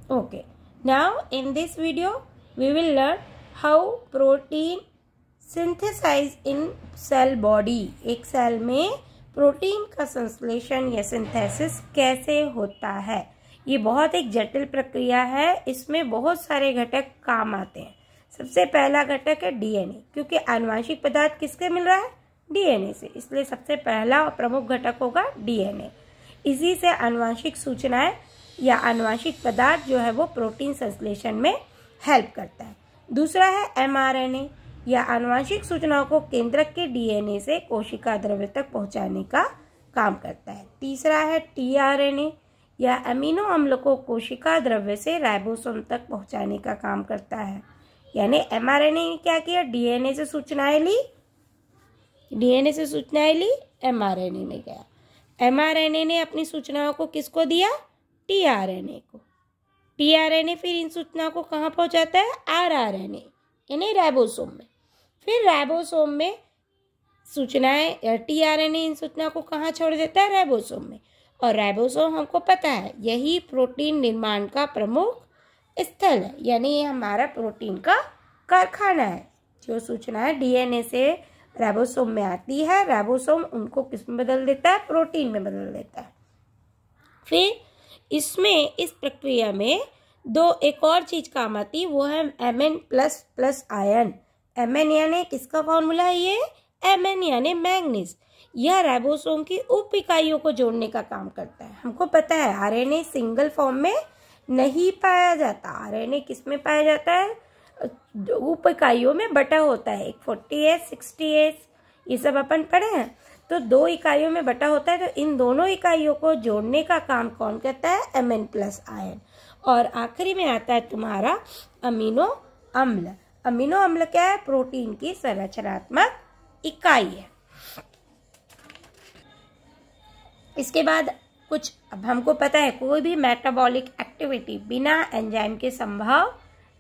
Okay. Now in this video we will learn how protein synthesize in cell body. एक cell में protein का संश्लेषण या synthesis कैसे होता है। ये बहुत एक जटिल प्रक्रिया है। इसमें बहुत सारे घटक काम आते हैं। सबसे पहला घटक है डीएनए, क्योंकि आनुवंशिक पदार्थ किससे मिल रहा है? डीएनए से, इसलिए सबसे पहला और प्रमुख घटक होगा डीएनए। इसी से आनुवंशिक सूचनाएं या आनुवंशिक पदार्थ जो है वो प्रोटीन संश्लेषण में हेल्प करता है। दूसरा है एमआरएनए, या आनुवंशिक सूचनाओं को केंद्रक के डीएनए से कोशिका द्रव्य तक पहुंचाने का काम करता है। तीसरा है टीआरएनए, या अमीनो अम्ल को कोशिका द्रव्य से राइबोसोम तक पहुंचाने का काम करता है। यानी एमआरएनए ने क्या किया? डीएनए से सूचनाएं ली, एमआरएनए ने गया। एमआरएनए ने अपनी सूचनाओं को किसको दिया? टीआरएनए को। टीआरएनए फिर इन सूचनाओं को कहाँ पहुंचाता है? आरआरएनए यानी राइबोसोम में। फिर राइबोसोम में सूचनाएं, टीआरएनए इन सूचनाओं को कहाँ छोड़ देता है? राइबोसोम में। और राइबोसोम हमको पता है यही प्रोटीन निर्माण का प्रमुख स्थल है, यानी ये हमारा प्रोटीन का कारखाना है। जो सूचनाएं डीएनए से राइबोसोम में आती है, राइबोसोम उनको किस में बदल देता है? प्रोटीन में बदल देता है। फिर इसमें इस प्रक्रिया में एक और चीज काम आती है, वो है Mn++ आयन। Mn यानी किसका फॉर्मूला है? ये Mn यानी मैंगनीज। यह राइबोसोम की उप इकाइयों को जोड़ने का काम करता है। हमको पता है आरएनए सिंगल फॉर्म में नहीं पाया जाता। आरएनए किस में पाया जाता है? उप इकाइयों में बटा होता है। 40S 60S ये सब अपन पढ़े हैं। तो 2 इकाइयों में बटा होता है। तो इन दोनों इकाइयों को जोड़ने का काम कौन करता है? Mn+ ion. और आखिरी में आता है तुम्हारा अमीनो अम्ल। अमीनो अम्ल क्या है? प्रोटीन की संरचनात्मक इकाई है। इसके बाद कुछ, अब हमको पता है कोई भी मेटाबॉलिक एक्टिविटी बिना एंजाइम के संभव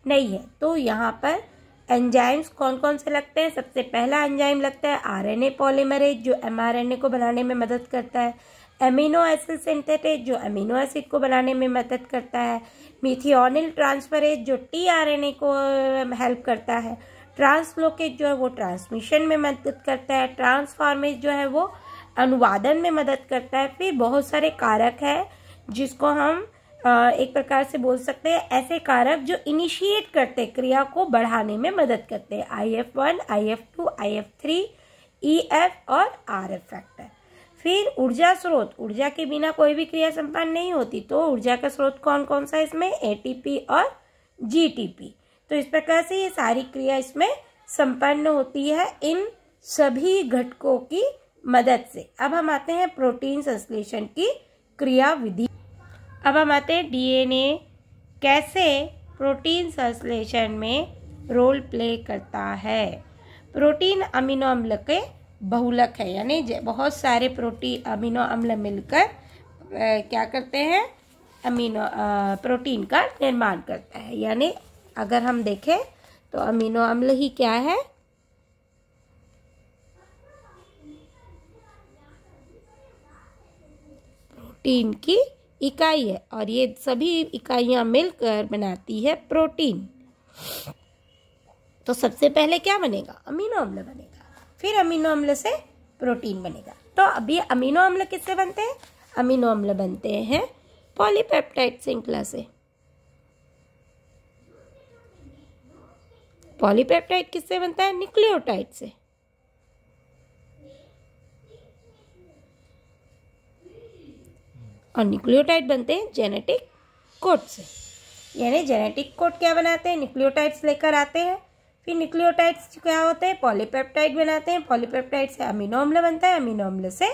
नहीं है। तो यहाँ पर एंजाइम्स कौन कौन से लगते हैं? सबसे पहला एंजाइम लगता है आरएनए पॉलीमरेज, जो एमआरएनए को बनाने में मदद करता है। एमिनो एसिड सिंथेटेज, जो अमीनो एसिड को बनाने में मदद करता है। मिथियोनिल ट्रांसफरेज, जो टीआरएनए को हेल्प करता है। ट्रांसलोकेज जो है वो ट्रांसमिशन में मदद करता है। ट्रांसफॉर्मेज जो है वो अनुवादन में मदद करता है। फिर बहुत सारे कारक है जिसको हम एक प्रकार से बोल सकते हैं ऐसे कारक जो इनिशिएट करते क्रिया को बढ़ाने में मदद करते हैं। IF1, IF2, IF3, EF और RF फैक्टर। फिर ऊर्जा स्रोत, ऊर्जा के बिना कोई भी क्रिया संपन्न नहीं होती। तो ऊर्जा का स्रोत कौन कौन सा इसमें? ATP और GTP। तो इस प्रकार से ये सारी क्रिया इसमें संपन्न होती है इन सभी घटकों की मदद से। अब हम आते हैं प्रोटीन संश्लेषण की क्रिया विधि। अब हम आते हैं डीएनए कैसे प्रोटीन संश्लेषण में रोल प्ले करता है। प्रोटीन अमीनो अम्ल के बहुलक है, यानी बहुत सारे अमीनो अम्ल मिलकर क्या करते हैं? प्रोटीन का निर्माण करता है। यानी अगर हम देखें तो अमीनो अम्ल ही क्या है? प्रोटीन की इकाई है, और ये सभी इकाइयां मिलकर बनाती है प्रोटीन। तो सबसे पहले क्या बनेगा? अमीनो अम्ल बनेगा। फिर अमीनो अम्ल से प्रोटीन बनेगा। तो अभी अमीनो अम्ल किससे बनते हैं? अमीनो अम्ल बनते हैं पॉलीपेप्टाइड श्रृंखला से। पॉलीपेप्टाइड किससे बनता है? न्यूक्लियोटाइड से। और न्यूक्लियोटाइड बनते हैं जेनेटिक कोड से। यानी जेनेटिक कोड क्या बनाते हैं? न्यूक्लियोटाइड्स लेकर आते हैं। फिर न्यूक्लियोटाइड्स क्या होते हैं? पॉलीपेप्टाइड बनाते हैं। पॉलीपेप्टाइड से अमीनो अम्ल बनता है। अमीनो अम्ल से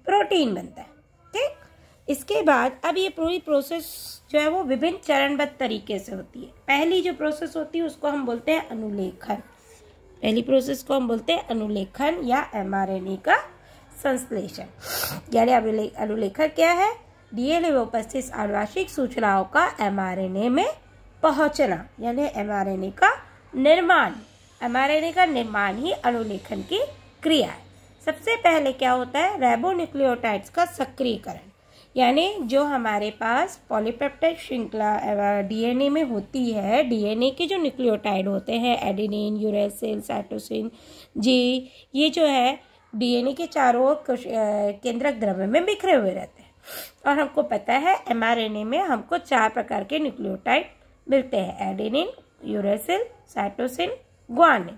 प्रोटीन बनता है। ठीक, इसके बाद अब ये पूरी प्रोसेस जो है वो विभिन्न चरणबद्ध तरीके से होती है। पहली जो प्रोसेस होती है उसको हम बोलते हैं अनुलेखन। पहली प्रोसेस को हम बोलते हैं अनुलेखन या एमआरएनए का संश्लेषण। यानी अनुलेखन क्या है? डीएनए में उपस्थित आनुवंशिक सूचनाओं का एमआरएनए में पहुंचना, यानी एमआरएनए का निर्माण। एमआरएनए का निर्माण ही अनुलेखन की क्रिया है। सबसे पहले क्या होता है? राइबोन्यूक्लियोटाइड्स का सक्रियकरण। यानी जो हमारे पास पॉलीपेप्टाइड श्रृंखला डीएनए में होती है, डीएनए के जो न्यूक्लियोटाइड होते हैं एडेनिन, यूरेसिल, साइटोसिन, जी, ये जो है डीएनए के चारों ओर केंद्रक द्रव्य में बिखरे हुए रहते हैं। और हमको पता है एमआरएनए में हमको 4 प्रकार के न्यूक्लियोटाइड मिलते हैं, एडेनिन, यूरेसिल, साइटोसिन, ग्वानिन।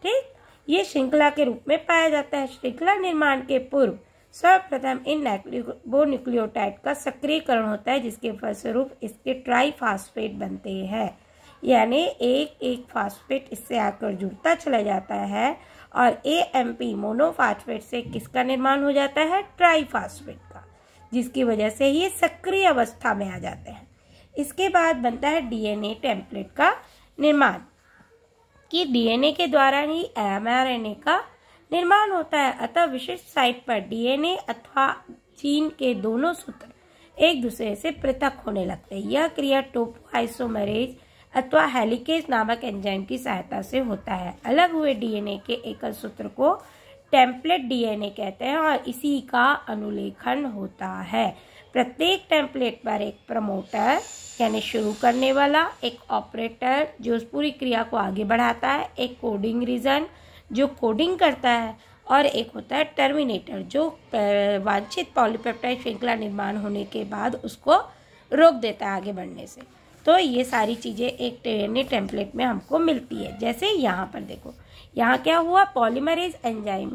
ठीक, ये श्रृंखला के रूप में पाया जाता है। श्रृंखला निर्माण के पूर्व सर्वप्रथम इन न्यूक्लियोटाइड का सक्रियकरण होता है, जिसके फलस्वरूप इसके ट्राइफॉस्फेट बनते हैं। यानी एक एक फास्फेट इससे आकर जुड़ता चला जाता है और एएमपी मोनोफॉस्फेट से किसका निर्माण हो जाता है? ट्राइफॉस्फेट का, जिसकी वजह से ये सक्रिय अवस्था में आ जाते हैं। इसके बाद बनता है डीएनए टेम्पलेट का निर्माण, कि डीएनए के द्वारा ही एमआरएनए का निर्माण होता है। अतः विशिष्ट साइट पर डीएनए अथवा जीन के दोनों सूत्र एक दूसरे से पृथक होने लगते हैं। यह क्रिया टोपोआइसोमरेज अथवा हेलिकेज नामक एंजाइम की सहायता से होता है। अलग हुए डीएनए के एकल सूत्र को टेम्पलेट डीएनए कहते हैं और इसी का अनुलेखन होता है। प्रत्येक टेम्पलेट पर एक प्रमोटर यानी शुरू करने वाला, एक ऑपरेटर जो उस पूरी क्रिया को आगे बढ़ाता है, एक कोडिंग रीजन जो कोडिंग करता है, और एक होता है टर्मिनेटर जो वांछित पॉलीपेप्टाइड श्रृंखला निर्माण होने के बाद उसको रोक देता है आगे बढ़ने से। तो ये सारी चीज़ें एक डीएनए टेम्पलेट में हमको मिलती है। जैसे यहाँ पर देखो, यहाँ क्या हुआ, पॉलीमरेज एंजाइम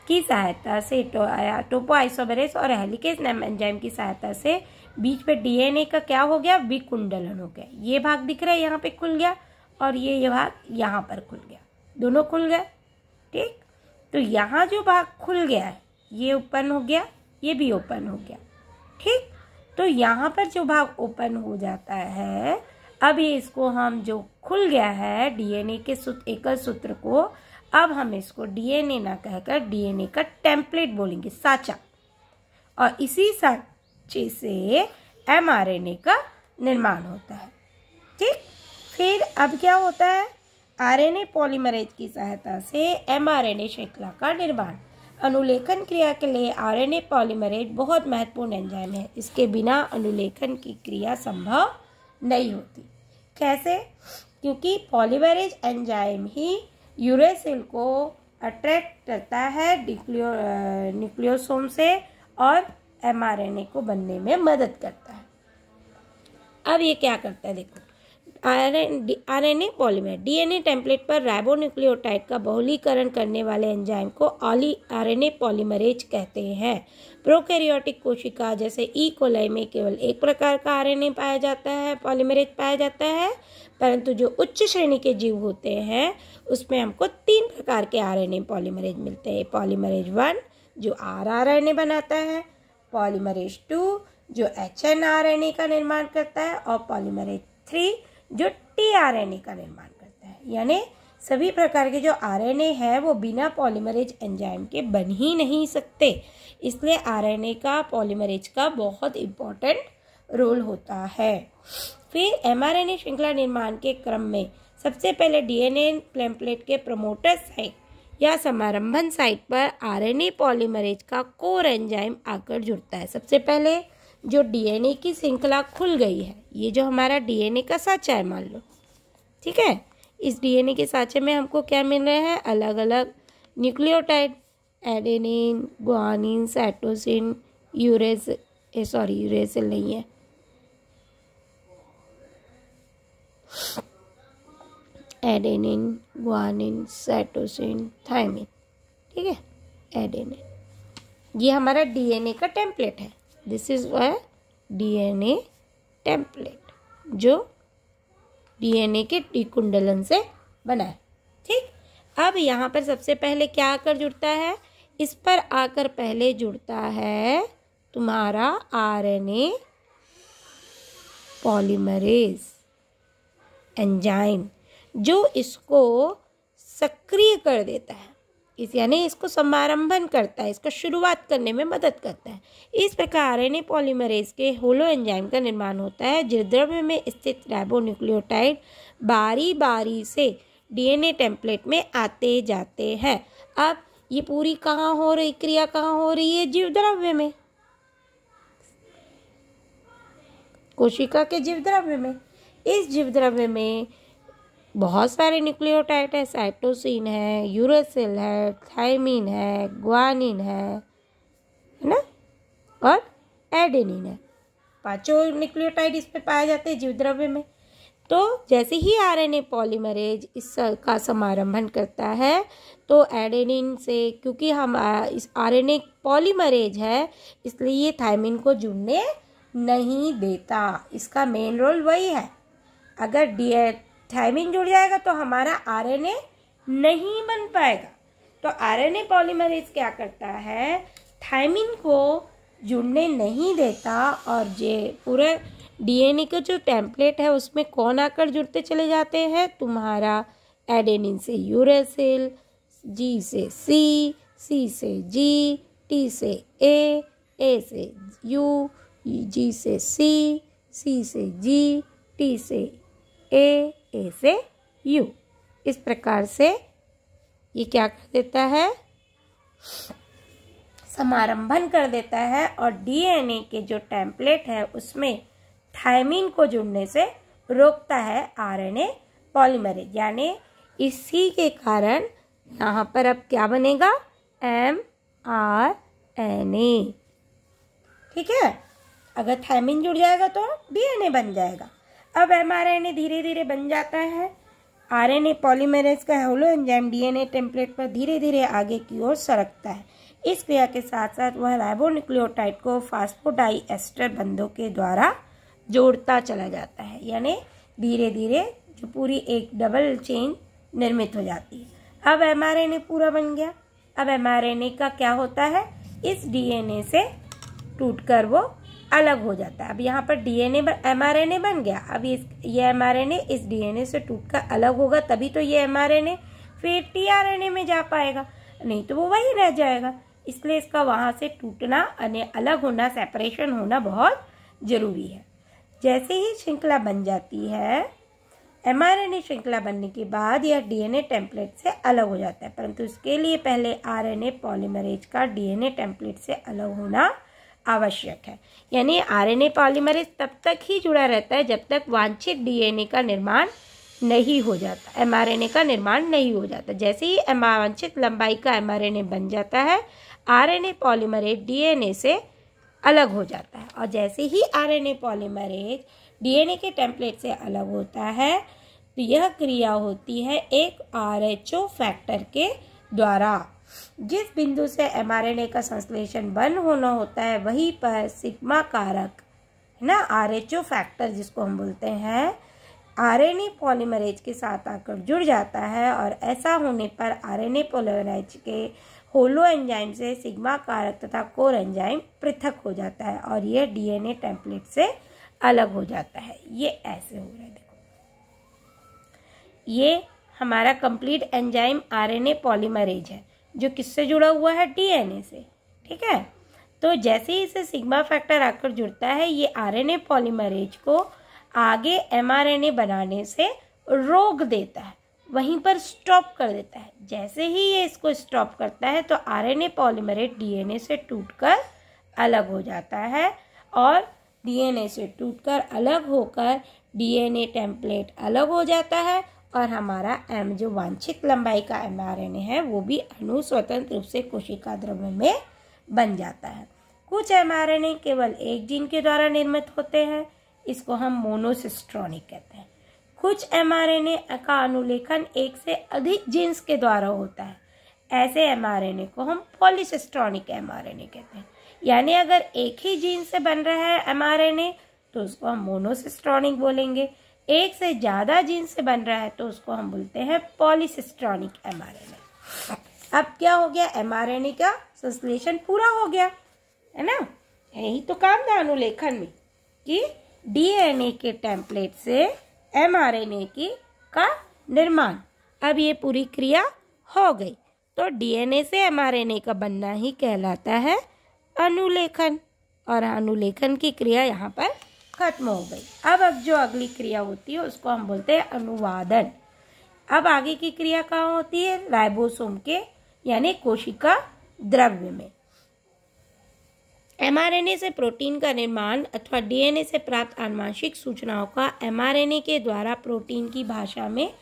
की सहायता से टोपोआइसोमरेज और हेलिकेज एंजाइम की सहायता से बीच में डीएनए का क्या हो गया, विकुंडलन हो गया। ये भाग दिख रहा है यहाँ पे खुल गया और ये भाग यहाँ पर खुल गया, दोनों खुल गए। ठीक, तो यहाँ जो भाग खुल गया है ये ओपन हो गया, ये भी ओपन हो गया। ठीक, तो यहाँ पर जो भाग ओपन हो जाता है, अब ये इसको हम जो खुल गया है डीएनए के एकल सूत्र को, अब हम इसको डीएनए ना कहकर डीएनए का टेम्पलेट बोलेंगे, साचा। और इसी साचे से एमआरएनए का निर्माण होता है। ठीक, फिर अब क्या होता है, आरएनए पॉलीमरेज की सहायता से एमआरएनए श्रृंखला का निर्माण। अनुलेखन क्रिया के लिए आरएनए पॉलीमरेज बहुत महत्वपूर्ण एंजाइम है। इसके बिना अनुलेखन की क्रिया संभव नहीं होती। कैसे? क्योंकि पॉलीमरेज एंजाइम ही यूरेसिल को अट्रैक्ट करता है न्यूक्लियोसोम से और एमआरएनए को बनने में मदद करता है। अब ये क्या करता है, देखो, आरएनए पॉलीमर डीएनए टेम्पलेट पर राइबोन्यूक्लियोटाइड का बहुलीकरण करने वाले एंजाइम को आरएनए पॉलीमरेज कहते हैं। प्रोकैरियोटिक कोशिका जैसे ई कोलाई में केवल एक प्रकार का आरएनए पाया जाता है, पॉलीमरेज पाया जाता है, परंतु जो उच्च श्रेणी के जीव होते हैं उसमें हमको 3 प्रकार के आरएनए पॉलीमरेज मिलते हैं। पॉलीमरेज 1 जो आरआरएनए बनाता है, पॉलीमरेज 2 जो एचएनआरएनए का निर्माण करता है, और पॉलीमरेज 3 जो टीआरएनए का निर्माण करता है। यानी सभी प्रकार के जो आरएनए है वो बिना पॉलीमरेज एंजाइम के बन ही नहीं सकते। इसलिए आरएनए का पॉलीमरेज का बहुत इम्पोर्टेंट रोल होता है। फिर एमआरएनए श्रृंखला निर्माण के क्रम में सबसे पहले डीएनए टेम्पलेट के प्रमोटर साइट या समारंभन साइट पर आरएनए पॉलीमरेज का कोर एंजाइम आकर जुड़ता है। सबसे पहले जो डीएनए की श्रृंखला खुल गई है, ये जो हमारा डीएनए का साचा है मान लो, ठीक है, इस डीएनए के साचे में हमको क्या मिल रहे हैं, अलग अलग nucleotide, adenine, guanine, cytosine, uracil नहीं है, एडेनिन, ग्वानिन, साइटोसिन, थायमिन, ठीक है, एडेनिन, ये हमारा डीएनए का टेम्पलेट है। This is a DNA template जो डीएनए के डिकुंडलन से बना है। ठीक, अब यहाँ पर सबसे पहले क्या आकर जुड़ता है, इस पर आकर पहले जुड़ता है तुम्हारा आरएनए पॉलीमरेज एंजाइम जो इसको सक्रिय कर देता है, यानी इसको समारंभन करता है, इसको शुरुआत करने में मदद करता है। इस प्रकार आरएनए पॉलीमरेज के होलो एंजाइम का निर्माण होता है। द्रव्य में स्थित राइबोन्यूक्लियोटाइड बारी बारी से डीएनए टेम्पलेट में आते जाते हैं। अब ये पूरी कहाँ हो रही, क्रिया कहाँ हो रही है, जीव द्रव्य में। कोशिका के जीवद्रव्य में। इस जीवद्रव्य में बहुत सारे न्यूक्लियोटाइड है, साइटोसिन है, यूरेसिल है, थायमिन है, ग्वानिन है ना, और एडेनिन है। पांचों न्यूक्लियोटाइड इस पे पाए जाते हैं जीवद्रव्य में। तो जैसे ही आरएनए पॉलीमरेज इसका समारंभन करता है तो एडेनिन से, क्योंकि हम इस आरएनए पॉलीमरेज है इसलिए ये थायमिन को जुड़ने नहीं देता। इसका मेन रोल वही है। अगर थायमिन जुड़ जाएगा तो हमारा आरएनए नहीं बन पाएगा। तो आरएनए पॉलीमरेज क्या करता है, थायमिन को जुड़ने नहीं देता और जे पूरा डीएनए का जो टेम्पलेट है उसमें कौन आकर जुड़ते चले जाते हैं, तुम्हारा एडेनिन से यूरेसिल, जी से सी, सी से जी, टी से ए से यू, जी से सी से जी, टी से ए से यू। इस प्रकार से ये क्या कर देता है, समारंभन कर देता है और डीएनए के जो टेम्पलेट है उसमें थायमिन को जुड़ने से रोकता है आरएनए पॉलीमरेज। यानी इसी के कारण यहाँ पर अब क्या बनेगा, mRNA। ठीक है, अगर थायमिन जुड़ जाएगा तो डीएनए बन जाएगा। अब mRNA धीरे धीरे बन जाता है। आरएनए पॉलीमरेज का होलो एंजाइम डीएनए टेम्पलेट पर धीरे धीरे आगे की ओर सरकता है। इस क्रिया के साथ साथ वह राइबोन्यूक्लियोटाइड को फास्फोडाइएस्टर बंधों के द्वारा जोड़ता चला जाता है। यानी धीरे धीरे जो पूरी एक डबल चेन निर्मित हो जाती है। अब mRNA पूरा बन गया। अब mRNA का क्या होता है, इस डीएनए से टूटकर वो अलग हो जाता है। अब यहाँ पर mRNA बन गया। अब ये mRNA इस डीएनए से टूटकर अलग होगा, तभी तो ये mRNA फिर tRNA में जा पाएगा, नहीं तो वो वही रह जाएगा। इसलिए इसका वहाँ से टूटना, अलग होना, सेपरेशन होना बहुत जरूरी है। जैसे ही श्रृंखला बन जाती है, mRNA श्रृंखला बनने के बाद यह डीएनए टेम्पलेट से अलग हो जाता है, परंतु इसके लिए पहले आरएनए पॉलीमरेज का डीएनए टेम्पलेट से अलग होना आवश्यक है। यानी आरएनए पॉलीमरेज तब तक ही जुड़ा रहता है जब तक वांछित डीएनए का निर्माण नहीं हो जाता, एमआरएनए का निर्माण नहीं हो जाता। जैसे ही वांछित लंबाई का एमआरएनए बन जाता है, आरएनए पॉलीमरेज डीएनए से अलग हो जाता है। और जैसे ही आरएनए पॉलीमरेज डीएनए के टेम्पलेट से अलग होता है तो यह क्रिया होती है एक आरएचओ फैक्टर के द्वारा। जिस बिंदु से एमआरएनए का संश्लेषण बंद होना होता है वहीं पर सिग्मा कारक है ना, आरएचओ फैक्टर जिसको हम बोलते हैं, आरएनए पॉलीमरेज के साथ आकर जुड़ जाता है। और ऐसा होने पर आरएनए पॉलीमरेज के होलो एंजाइम से सिग्मा कारक तथा कोर एंजाइम पृथक हो जाता है और यह डीएनए टेम्पलेट से अलग हो जाता है। ये ऐसे हो रहा है, देखो ये हमारा कंप्लीट एंजाइम आरएनए पॉलीमरेज है जो किससे जुड़ा हुआ है, डीएनए से। ठीक है, तो जैसे ही इसे सिग्मा फैक्टर आकर जुड़ता है ये आरएनए पॉलीमरेज को आगे एमआरएनए बनाने से रोक देता है, वहीं पर स्टॉप कर देता है। जैसे ही ये इसको स्टॉप करता है तो आरएनए पॉलीमरेज डीएनए से टूटकर अलग हो जाता है और डीएनए से टूटकर अलग होकर डीएनए टेम्पलेट अलग हो जाता है और हमारा जो वांछित लंबाई का एमआरएनए है वो भी अणु स्वतंत्र रूप से कोशिका द्रव्य में बन जाता है। कुछ एमआरएनए केवल एक जीन के द्वारा निर्मित होते हैं, इसको हम मोनोसिस्ट्रॉनिक कहते हैं। कुछ एमआरएनए का अनुलेखन एक से अधिक जीन्स के द्वारा होता है, ऐसे एमआरएनए को हम पॉलीसिस्ट्रॉनिक एमआरएनए कहते हैं। यानी अगर एक ही जीन से बन रहा है एमआरएनए तो उसको हम मोनोसिस्ट्रॉनिक बोलेंगे, एक से ज्यादा जीन से बन रहा है तो उसको हम बोलते हैं पॉलीसिस्ट्रॉनिक एमआरएनए। अब क्या हो गया, एमआरएनए का संश्लेषण पूरा हो गया है ना। यही तो काम था अनुलेखन में कि डीएनए के टेम्पलेट से एमआरएनए की का निर्माण। अब ये पूरी क्रिया हो गई तो डीएनए से एमआरएनए का बनना ही कहलाता है अनुलेखन, और अनुलेखन की क्रिया यहाँ पर खत्म हो गई। अब जो अगली क्रिया होती है उसको हम बोलते हैं अनुवादन। अब आगे की क्रिया कहाँ होती है, राइबोसोम के यानी कोशिका द्रव्य में। एमआरएनए से प्रोटीन का निर्माण अथवा डीएनए से प्राप्त आनुवांशिक सूचनाओं का एमआरएनए के द्वारा प्रोटीन की भाषा में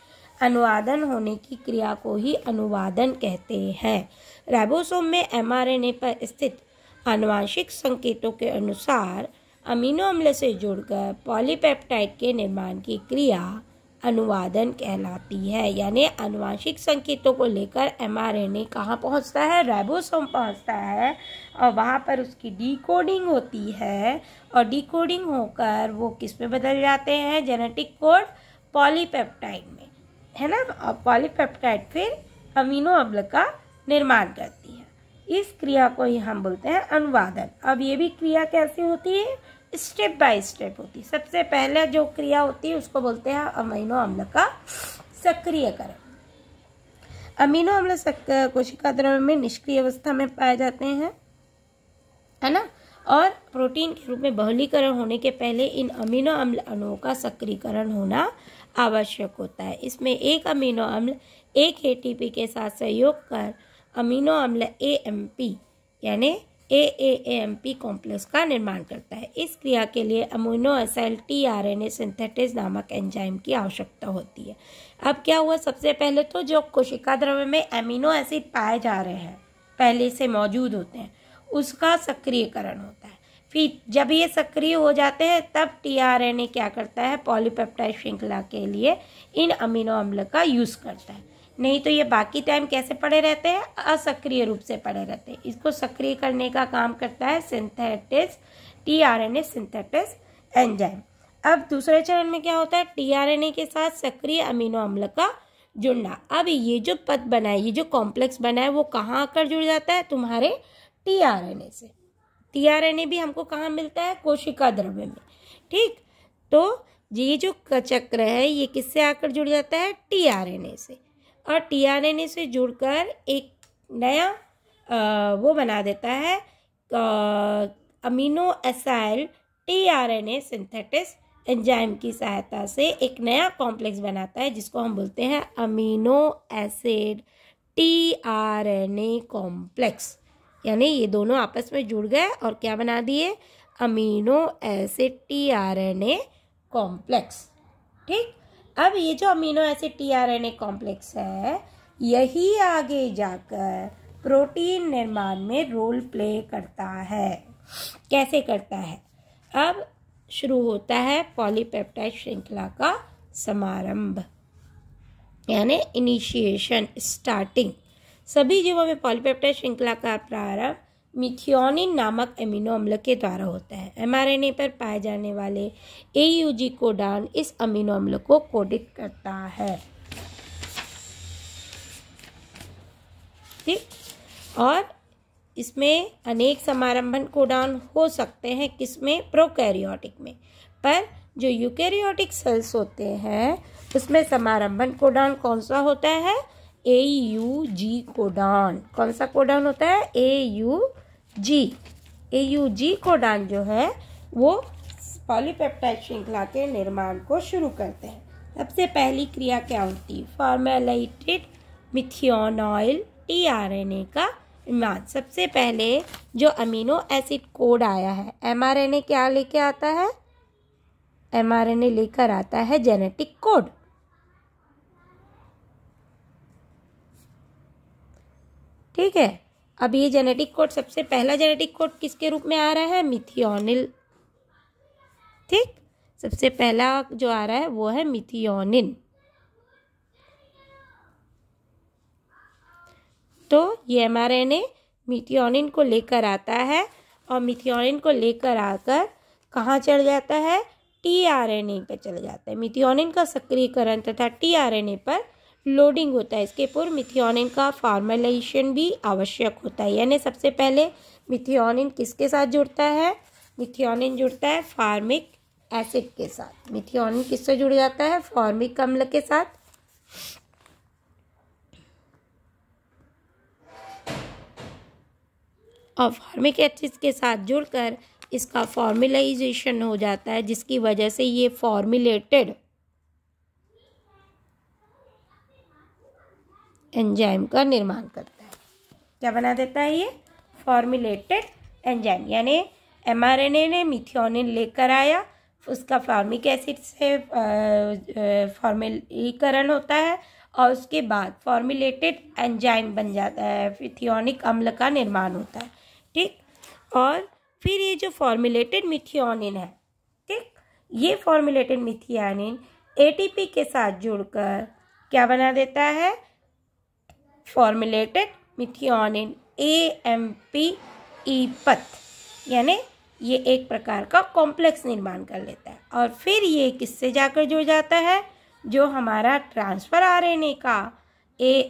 अनुवादन होने की क्रिया को ही अनुवादन कहते हैं। राइबोसोम में एमआरएनए पर स्थित आनुवांशिक संकेतों के अनुसार अमीनो अम्ल से जुड़कर पॉलीपेप्टाइड के निर्माण की क्रिया अनुवादन कहलाती है। यानी आनुवांशिक संकेतों को लेकर एमआरएनए कहाँ पहुँचता है? राइबोसोम पहुँचता है और वहाँ पर उसकी डिकोडिंग होती है और डिकोडिंग होकर वो किस में बदल जाते हैं? जेनेटिक कोड पॉलीपेप्टाइड में, है ना। और पॉलीपेप्टाइड फिर अमीनो अम्ल का निर्माण करती है। इस क्रिया को ही हम बोलते हैं अनुवादन। अब ये भी क्रिया कैसी होती है? स्टेप बाय स्टेप होती है। सबसे पहले जो क्रिया होती है उसको बोलते हैं अमीनो अम्ल का सक्रियकरण। अमीनो अम्ल कोशिका द्रव्य में निष्क्रिय अवस्था में पाए जाते हैं, है ना। और प्रोटीन के रूप में बहुलीकरण होने के पहले इन अमीनो अम्ल अणुओं का सक्रियकरण होना आवश्यक होता है। इसमें एक अमीनो अम्ल एक एटीपी के साथ सहयोग कर अमीनो अम्ल एएमपी यानी AAAMP कॉम्प्लेक्स का निर्माण करता है। इस क्रिया के लिए अमीनो एसिड tRNA सिंथेटेज नामक एंजाइम की आवश्यकता होती है। अब क्या हुआ? सबसे पहले तो जो कोशिका द्रव्य में अमीनो एसिड पाए जा रहे हैं, पहले से मौजूद होते हैं, उसका सक्रियकरण होता है। फिर जब ये सक्रिय हो जाते हैं तब tRNA क्या करता है? पॉलीपेप्टाइड श्रृंखला के लिए इन अमीनो अम्ल का यूज़ करता है। नहीं तो ये बाकी टाइम कैसे पड़े रहते हैं? असक्रिय रूप से पड़े रहते हैं। इसको सक्रिय करने का काम करता है सिंथेटेज tRNA सिंथेटेज एंजाइम। अब दूसरे चरण में क्या होता है? tRNA के साथ सक्रिय अमीनो अम्ल का जुड़ना। अब ये जो पद बना है, ये जो कॉम्प्लेक्स बना है, वो कहाँ आकर जुड़ जाता है? तुम्हारे tRNA से। tRNA भी हमको कहाँ मिलता है? कोशिका द्रव्य में, ठीक। तो ये जो चक्र है ये किससे आकर जुड़ जाता है? tRNA से। और tRNA से जुड़कर एक नया वो बना देता है amino acid tRNA synthetase enzyme की सहायता से एक नया कॉम्प्लेक्स बनाता है जिसको हम बोलते हैं अमीनो एसिड tRNA कॉम्प्लेक्स। यानी ये दोनों आपस में जुड़ गए और क्या बना दिए? अमीनो एसिड tRNA कॉम्प्लेक्स, ठीक। अब ये जो अमीनो एसिड tRNA कॉम्प्लेक्स है, यही आगे जाकर प्रोटीन निर्माण में रोल प्ले करता है। कैसे करता है? अब शुरू होता है पॉलीपेप्टाइड श्रृंखला का समारंभ, यानी इनिशिएशन, स्टार्टिंग। सभी जीवों में पॉलीपेप्टाइड श्रृंखला का प्रारंभ मिथियोनिन नामक अमीनो अम्ल के द्वारा होता है। एमआरएनए पर पाए जाने वाले AUG कोडान इस अमीनो अम्ल को कोडित करता है, ठीक। और इसमें अनेक समारंभन कोडान हो सकते हैं, किसमें? प्रोकैरियोटिक में। पर जो यूकैरियोटिक सेल्स होते हैं उसमें समारंभन कोडान कौन सा होता है? AUG codon. कौन सा कोडान होता है? AUG कोडान जो है वो पॉलीपेप्टाइड श्रृंखला के निर्माण को शुरू करते हैं। सबसे पहली क्रिया क्या होती है? फॉर्मेलाइटेड मिथियोनाइल tRNA का निर्माण। सबसे पहले जो अमीनो एसिड कोड आया है, mRNA क्या लेके आता है? mRNA लेकर आता है जेनेटिक कोड, ठीक है। अब ये जेनेटिक कोड, सबसे पहला जेनेटिक कोड किसके रूप में आ रहा है? मिथियोनिल, ठीक। सबसे पहला जो आ रहा है वो है मिथियोनिन। तो ये एमआरएनए मिथियोनिन को लेकर आता है और मिथियोनिन को लेकर आकर कहाँ चढ़ जाता है? tRNA पे चले जाता है। मिथियोनिन का सक्रियकरण तथा tRNA पर लोडिंग होता है। इसके पूर्व मिथियोनिन का फॉर्मेलाइजेशन भी आवश्यक होता है। यानी सबसे पहले मिथियोनिन किसके साथ जुड़ता है? मिथियोनिन जुड़ता है फॉर्मिक एसिड के साथ। मिथियोनिन किससे जुड़ जाता है? फॉर्मिक अम्ल के साथ। और फॉर्मिक एसिड के साथ जुड़कर इसका फॉर्मुलाइजेशन हो जाता है, जिसकी वजह से ये फॉर्मुलेटेड एंजाइम का निर्माण करता है। क्या बना देता है? ये फॉर्मुलेटेड एंजाइम, यानी mRNA ने मिथियोनिन लेकर आया, उसका फॉर्मिक एसिड से फॉर्मिलीकरण होता है और उसके बाद फॉर्मुलेटेड एंजाइम बन जाता है, मिथियोनिक अम्ल का निर्माण होता है। ठीक, और फिर ये जो फॉर्मुलेटेड मिथियोनिन है, ठीक, ये फॉर्मुलेटेड मिथियोनिन एटीपी के साथ जुड़कर क्या बना देता है, फॉर्मुलेटेड मिथियोनिन AMP पथ, यानी ये एक प्रकार का कॉम्प्लेक्स निर्माण कर लेता है। और फिर ये किससे जाकर जुड़ जाता है, जो हमारा ट्रांसफ़र आरएनए का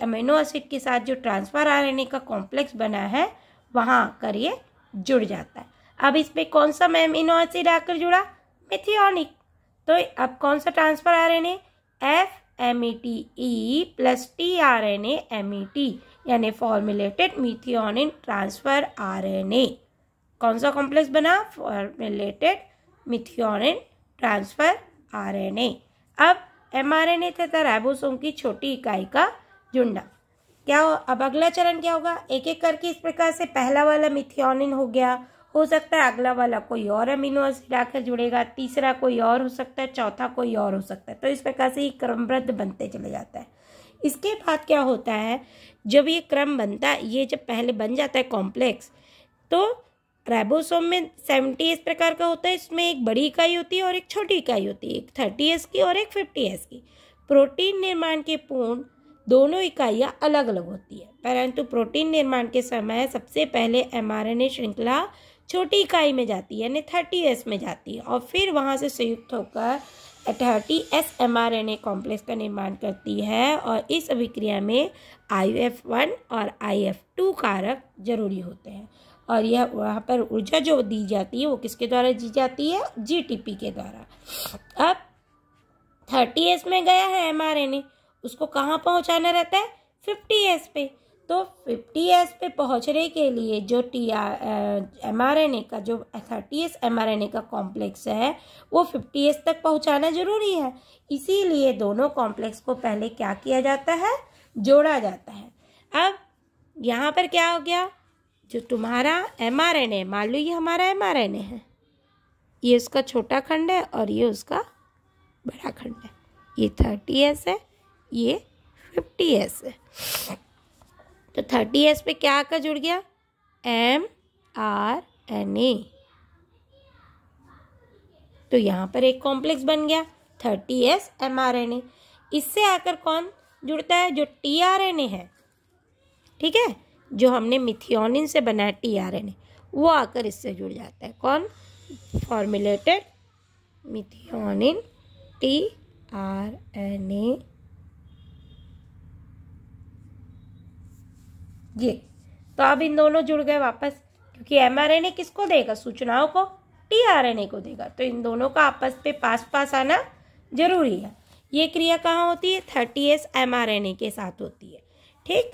अमीनो एसिड के साथ जो ट्रांसफ़र आरएनए का कॉम्प्लेक्स बना है वहाँ कर ये जुड़ जाता है। अब इसमें कौन सा अमीनो एसिड आकर जुड़ा, मिथियोनिक। तो अब कौन सा transfer RNA, FMETE plus tRNA MET, यानी फॉर्मुलेटेड मिथियोनिन ट्रांसफ़र आरएनए। कौन सा कॉम्प्लेक्स बना, फॉर्मुलेटेड मिथियोनिन ट्रांसफ़र आरएनए। अब mRNA तथा राइबोसोम की छोटी इकाई का जुड़ना क्या हो, अब अगला चरण क्या होगा, एक एक करके इस प्रकार से पहला वाला मिथियोनिन हो गया, हो सकता है अगला वाला कोई और अमीनो एसिड आकर जुड़ेगा, तीसरा कोई और हो सकता है, चौथा कोई और हो सकता है। तो इस प्रकार से ये क्रमबद्ध बनते चले जाता है। इसके बाद क्या होता है, जब ये क्रम बनता है, ये जब पहले बन जाता है कॉम्प्लेक्स, तो राइबोसोम में 70S प्रकार का होता है। इसमें एक बड़ी इकाई होती है और एक छोटी इकाई होती है, एक 30S की और एक 50S की। प्रोटीन निर्माण के पूर्ण दोनों इकाइयाँ अलग अलग होती है, परंतु प्रोटीन निर्माण के समय सबसे पहले mRNA श्रृंखला छोटी इकाई में जाती है, यानी 30S में जाती है, और फिर वहाँ से संयुक्त होकर 30S mRNA कॉम्प्लेक्स का निर्माण करती है। और इस अभिक्रिया में IF1 और IF2 कारक जरूरी होते हैं। और यह वहाँ पर ऊर्जा जो दी जाती है वो किसके द्वारा दी जाती है, GTP के द्वारा। अब 30S में गया है mRNA, उसको कहाँ पहुँचाना रहता है, 50S पे। तो 50S पे पहुँचने के लिए जो mRNA का जो 30S mRNA का कॉम्प्लेक्स है वो 50S तक पहुँचाना जरूरी है। इसीलिए दोनों कॉम्प्लेक्स को पहले क्या किया जाता है, जोड़ा जाता है। अब यहाँ पर क्या हो गया, जो तुम्हारा mRNA, मान लो ये हमारा mRNA है, ये उसका छोटा खंड है और ये उसका बड़ा खंड है, ये 30S है, ये 50S है। तो 30S पे क्या आकर जुड़ गया, mRNA, तो यहाँ पर एक कॉम्प्लेक्स बन गया 30S mRNA। इससे आकर कौन जुड़ता है, जो tRNA है, ठीक है, जो हमने मिथियोनिन से बनाया tRNA, वो आकर इससे जुड़ जाता है। कौन, फॉर्मुलेटेड मिथियोनिन tRNA। ये तो अब इन दोनों जुड़ गए वापस, क्योंकि mRNA किसको देगा, सूचनाओं को tRNA को देगा, तो इन दोनों का आपस पे पास पास आना जरूरी है। ये क्रिया कहाँ होती है, 30S mRNA के साथ होती है। ठीक,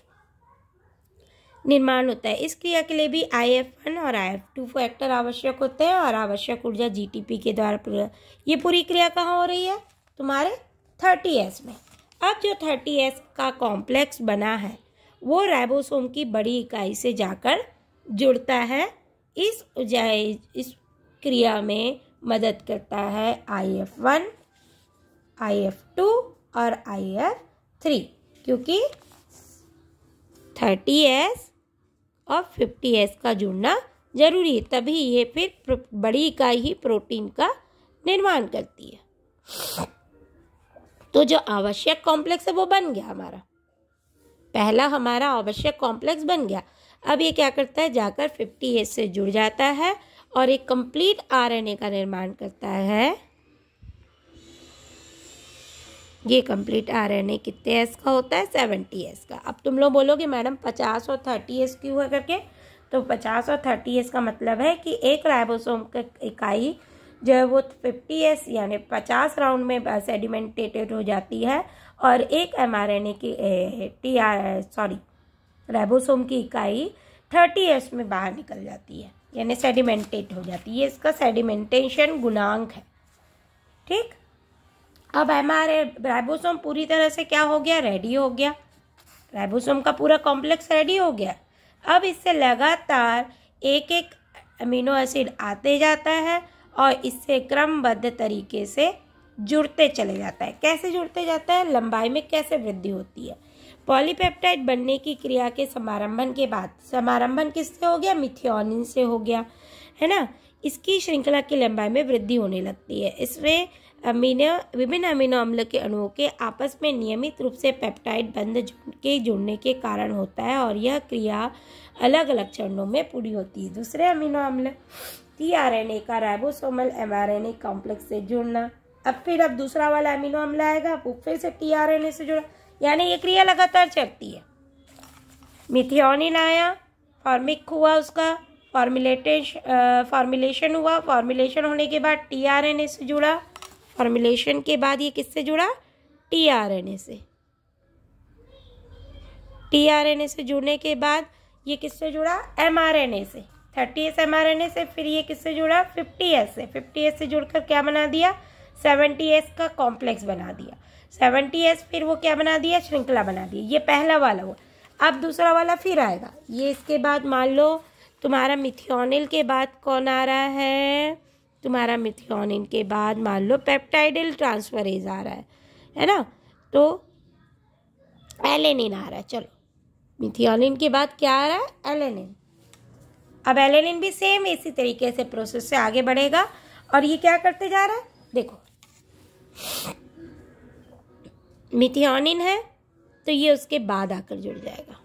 निर्माण होता है। इस क्रिया के लिए भी IF1 और IF2 फैक्टर आवश्यक होते हैं और आवश्यक ऊर्जा GTP के द्वारा। ये पूरी क्रिया कहाँ हो रही है, तुम्हारे 30S में। अब जो 30S का कॉम्प्लेक्स बना है वो राइबोसोम की बड़ी इकाई से जाकर जुड़ता है। इस क्रिया में मदद करता है IF1, IF2 और IF3, क्योंकि 30S और 50S का जुड़ना जरूरी है, तभी ये फिर बड़ी इकाई ही प्रोटीन का निर्माण करती है। तो जो आवश्यक कॉम्प्लेक्स है वो बन गया हमारा, पहला हमारा आवश्यक कॉम्प्लेक्स बन गया। अब ये क्या करता है, जाकर 50S से जुड़ जाता है और एक कंप्लीट RNA का निर्माण करता है। ये कंप्लीट RNA कितने S का होता है, 70S का। अब तुम लोग बोलोगे मैडम 50 और 30S क्यों है करके, तो 50 और 30S का मतलब है कि एक राइबोसोम की इकाई जो है वो 50S यानी 50 राउंड में सेडिमेंटेटेड हो जाती है और एक mRNA की राइबोसोम की इकाई 30S में बाहर निकल जाती है, यानी सेडिमेंटेट हो जाती है। ये इसका सेडिमेंटेशन गुणांक है। ठीक, अब हमारे राइबोसोम पूरी तरह से क्या हो गया, रेडी हो गया। राइबोसोम का पूरा कॉम्प्लेक्स रेडी हो गया। अब इससे लगातार एक एक अमीनो एसिड आते जाता है और इससे क्रमबद्ध तरीके से जुड़ते चले जाता है। कैसे जुड़ते जाता है, लंबाई में कैसे वृद्धि होती है। पॉलीपेप्टाइड बनने की क्रिया के समारंभन के बाद, समारंभन किससे हो गया, मिथियोनिन से हो गया, है ना। इसकी श्रृंखला की लंबाई में वृद्धि होने लगती है। इसमें विभिन्न अमीनो अम्ल के अणुओं के आपस में नियमित रूप से पेप्टाइड बंध के जुड़ने के कारण होता है और यह क्रिया अलग अलग चरणों में पूरी होती है। दूसरे अमीनो अम्ल टीआरएनए का राइबोसोमल एमआरएनए कॉम्प्लेक्स से जुड़ना। अब दूसरा वाला अमीनो अम्ल आएगा, वो फिर से टीआरएनए से जुड़ा, यानी ये क्रिया लगातार चलती है। मिथियोनिन आया, फॉर्मिक हुआ, उसका फॉर्मुलेशन हुआ, फॉर्मुलेशन होने के बाद टीआरएनए से जुड़ा, फॉर्मुलेशन के बाद ये किससे जुड़ा, टीआरएनए से। टीआरएनए से जुड़ने के बाद ये किससे जुड़ा, एमआरएनए से, 30S एमआरएनए से। फिर ये किससे जुड़ा, 50S से। 50S से जुड़कर क्या बना दिया, 70S का कॉम्प्लेक्स बना दिया। 70S फिर वो क्या बना दिया, श्रृंखला बना दी। ये पहला वाला हुआ। अब दूसरा वाला फिर आएगा। ये इसके बाद मान लो तुम्हारा मिथियोनिल के बाद कौन आ रहा है, तुम्हारा मिथियोनिन के बाद मान लो पेप्टाइडिल ट्रांसफरेज आ रहा है ना। तो एलेनिन आ रहा है। चलो, मिथियोनिन के बाद क्या आ रहा है, एलेनिन। अब एलेनिन भी सेम इसी तरीके से प्रोसेस से आगे बढ़ेगा और ये क्या करते जा रहा है, देखो मिथियोनिन है तो ये उसके बाद आकर जुड़ जाएगा,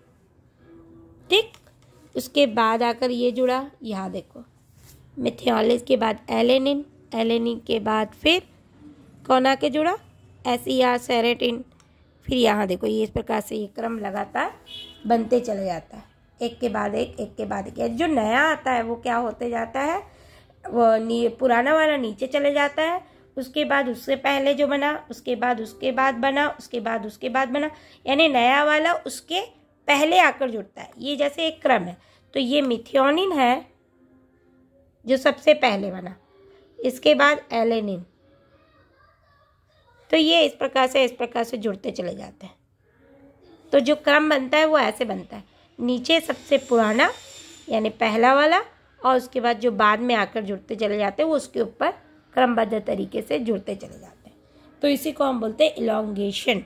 ठीक। उसके बाद आकर ये जुड़ा, यहाँ देखो मिथियोनिन के बाद एलेनिन, एलेनिन के बाद फिर कौन आके जुड़ा, एसईआर सेरेटिन। फिर यहाँ देखो ये इस प्रकार से ये क्रम लगातार बनते चले जाता है, एक के बाद एक, एक के बाद एक। जो नया आता है वो क्या होते जाता है, वो पुराना वाला नीचे चले जाता है, उसके बाद उससे पहले जो बना, उसके बाद उसके बाद बना, उसके बाद उसके बाद बना, यानी नया वाला उसके पहले आकर जुड़ता है। ये जैसे एक क्रम है। तो ये मिथियोनिन है जो सबसे पहले बना, इसके बाद एलेनिन। तो ये इस प्रकार से जुड़ते चले जाते हैं। तो जो क्रम बनता है वो ऐसे बनता है, नीचे सबसे पुराना यानी पहला वाला और उसके बाद जो बाद में आकर जुड़ते चले जाते हैं वो उसके ऊपर क्रमबद्ध तरीके से जुड़ते चले जाते हैं। तो इसी को हम बोलते हैं इलॉन्गेशन।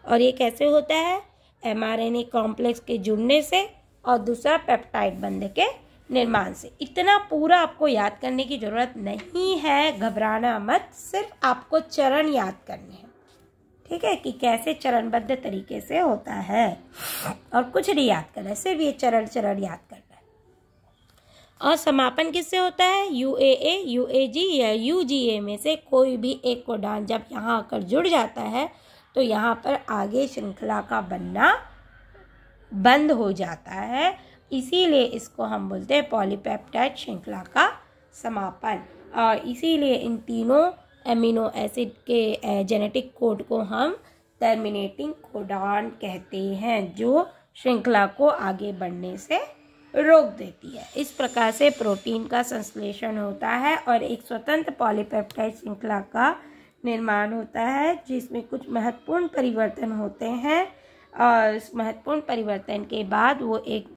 और ये कैसे होता है, एमआरएनए कॉम्प्लेक्स के जुड़ने से और दूसरा पेप्टाइड बंध के निर्माण से। इतना पूरा आपको याद करने की जरूरत नहीं है, घबराना मत, सिर्फ आपको चरण याद करने हैं, ठीक है, कि कैसे चरणबद्ध तरीके से होता है और कुछ नहीं याद करना है, सिर्फ ये चरण याद करना है। और समापन किससे होता है, यूएए, यूएजी या यूजीए में से कोई भी एक कोडान जब यहाँ आकर जुड़ जाता है तो यहाँ पर आगे श्रृंखला का बनना बंद हो जाता है। इसीलिए इसको हम बोलते हैं पॉलीपेप्टाइड श्रृंखला का समापन। और इसीलिए इन तीनों एमिनो एसिड के जेनेटिक कोड को हम टर्मिनेटिंग कोडान कहते हैं, जो श्रृंखला को आगे बढ़ने से रोक देती है। इस प्रकार से प्रोटीन का संश्लेषण होता है और एक स्वतंत्र पॉलीपेप्टाइड श्रृंखला का निर्माण होता है, जिसमें कुछ महत्वपूर्ण परिवर्तन होते हैं और इस महत्वपूर्ण परिवर्तन के बाद वो एक